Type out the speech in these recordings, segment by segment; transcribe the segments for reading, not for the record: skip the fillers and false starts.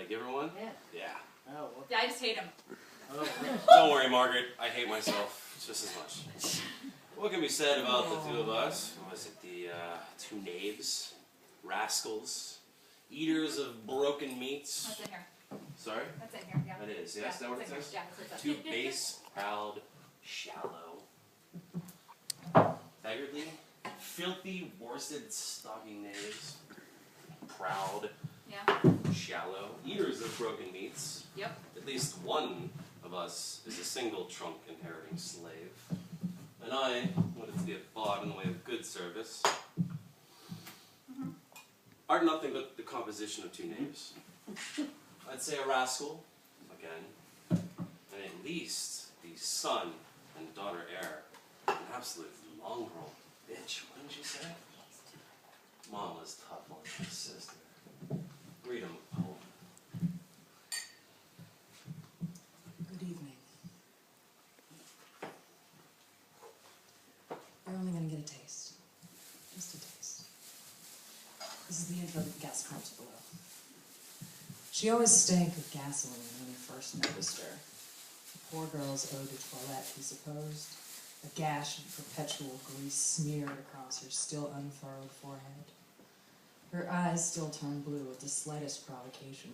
Give her one? Yeah. Yeah. Oh, well. Yeah, I just hate him. Oh, Don't worry, Margaret. I hate myself just as much. What can be said about the two of us? Was it the two knaves, rascals, eaters of broken meats? What's in here? Sorry? That's in here, yeah. That is, yes? Is that what it says? Yeah, that's what it Too says. base, proud, shallow, beggarly, filthy, worsted, stocking knaves, proud, Yeah. shallow, eaters of broken meats. Yep. At least one of us is a single trunk inheriting slave. And I wanted to get bought in the way of good service. Art nothing but the composition of two knaves. I'd say a rascal, again, and at least the son and daughter heir, an absolute mongrel bitch, wouldn't you say? Mom was tough on her sister. Read him a poem. Good evening. You're only going to get a taste. Just a taste. This is the intro to the gas pumps below. She always stank of gasoline when he first noticed her. The poor girl's eau de toilette, he supposed. A gash of perpetual grease smeared across her still unfurrowed forehead. Her eyes still turned blue at the slightest provocation.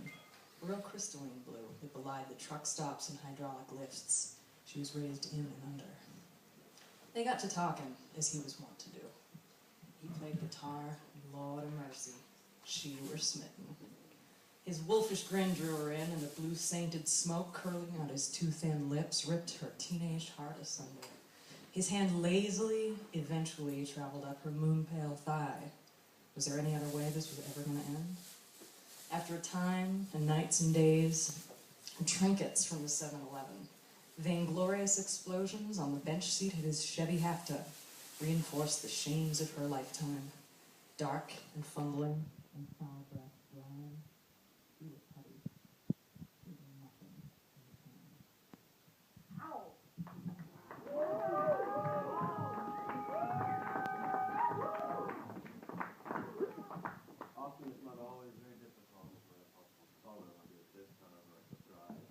A real crystalline blue that belied the truck stops and hydraulic lifts she was raised in and under. They got to talking, as he was wont to do. He played guitar, and Lord of mercy, she were smitten. His wolfish grin drew her in, and the blue-sainted smoke curling out his too thin lips ripped her teenage heart asunder. His hand lazily, eventually traveled up her moon-pale thigh. Was there any other way this was ever going to end? After a time, and nights and days, and trinkets from the 7-Eleven, vainglorious explosions on the bench seat at his Chevy half-ton reinforced the shames of her lifetime. Dark and fumbling and foul-breathed blind, he was petty. He did nothing in return. Often, if not always, very difficult for a possible scholar like this, however, to thrive.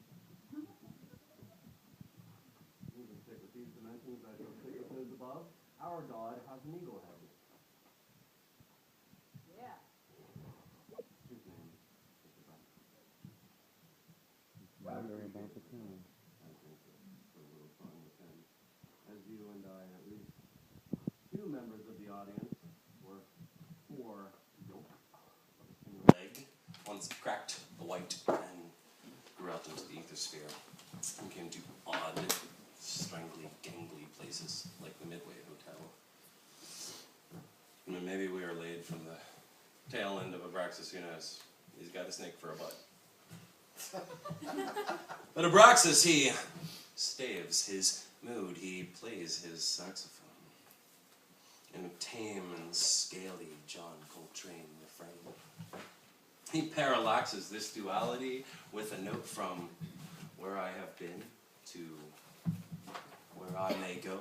You can stick with these dimensions, I shall stick with those above. Our God has an eagle head. Yeah. His name is the Grand. Wondering about the town. I think that for a little fun with him, as you and I, at least two members of the audience, were for Nope. A single leg once cracked the white and grew out into the ethersphere and came to odd, strangly, gangly places like the Midway Hotel. I mean, maybe we are laid from the tail end of Abraxas, who knows? He's got a snake for a butt. But Abraxas, he staves his mood, he plays his saxophone in a tame and scaly John Coltrane refrain. He parallaxes this duality with a note from where I have been to where I may go.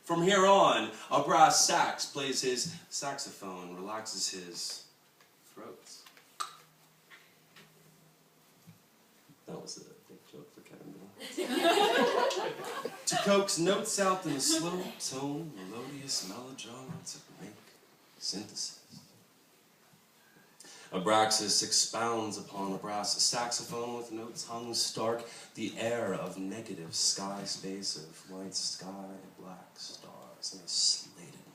From here on, a brass sax plays his saxophone, relaxes his throat. That was a big joke for Kevin Bill. To coax notes out in a slow tone, melodious melodrama to make synthesis. Abraxas expounds upon a brass saxophone with notes hung stark, the air of negative sky space of white sky, black stars, and a slated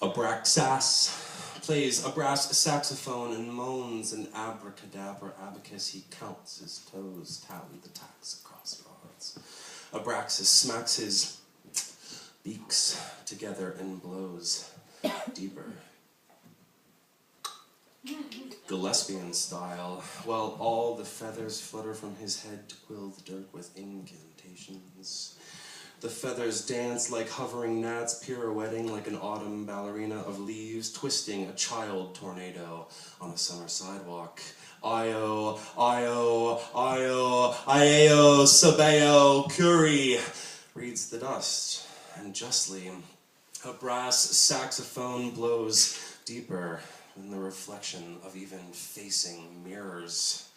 moon. Abraxas plays a brass saxophone and moans an abracadabra abacus. He counts his toes, tally the tacks across rods. Abraxas smacks his beaks together and blows deeper. Gillespiean style, while all the feathers flutter from his head to quill the dirt with incantations. The feathers dance like hovering gnats, pirouetting like an autumn ballerina of leaves, twisting a child tornado on a summer sidewalk. Io, Io, Io, Iao, Sabeo, Curie reads the dust, and justly, a brass saxophone blows deeper in the reflection of even facing mirrors.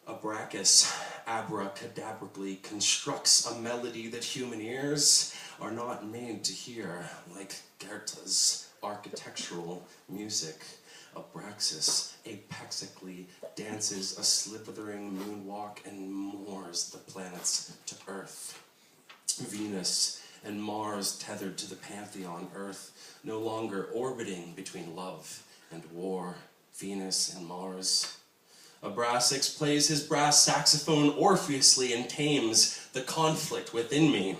Abracus abracadabrically constructs a melody that human ears are not made to hear, like Goethe's architectural music. Abraxas apexically dances a slithering moonwalk and moors the planets to Earth. Venus and Mars tethered to the pantheon, Earth no longer orbiting between love and war. Venus and Mars. Abraxas plays his brass saxophone orpheusly and tames the conflict within me.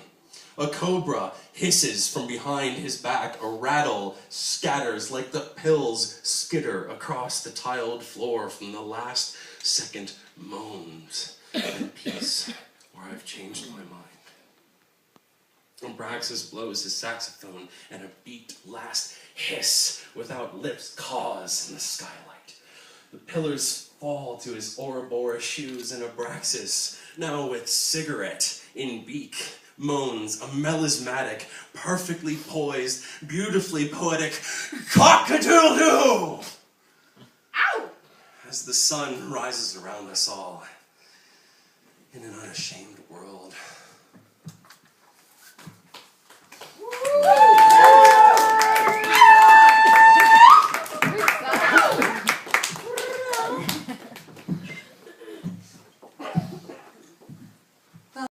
A cobra hisses from behind his back, a rattle scatters like the pills skitter across the tiled floor from the last second moans and peace, or I've changed my mind. Abraxas blows his saxophone, and a beat last hiss without lips cause in the skylight. The pillars fall to his Ouroboros shoes, and Abraxas, now with cigarette in beak, moans a melismatic, perfectly poised, beautifully poetic cock-a-doodle-doo! Ow! As the sun rises around us all in an unashamed world.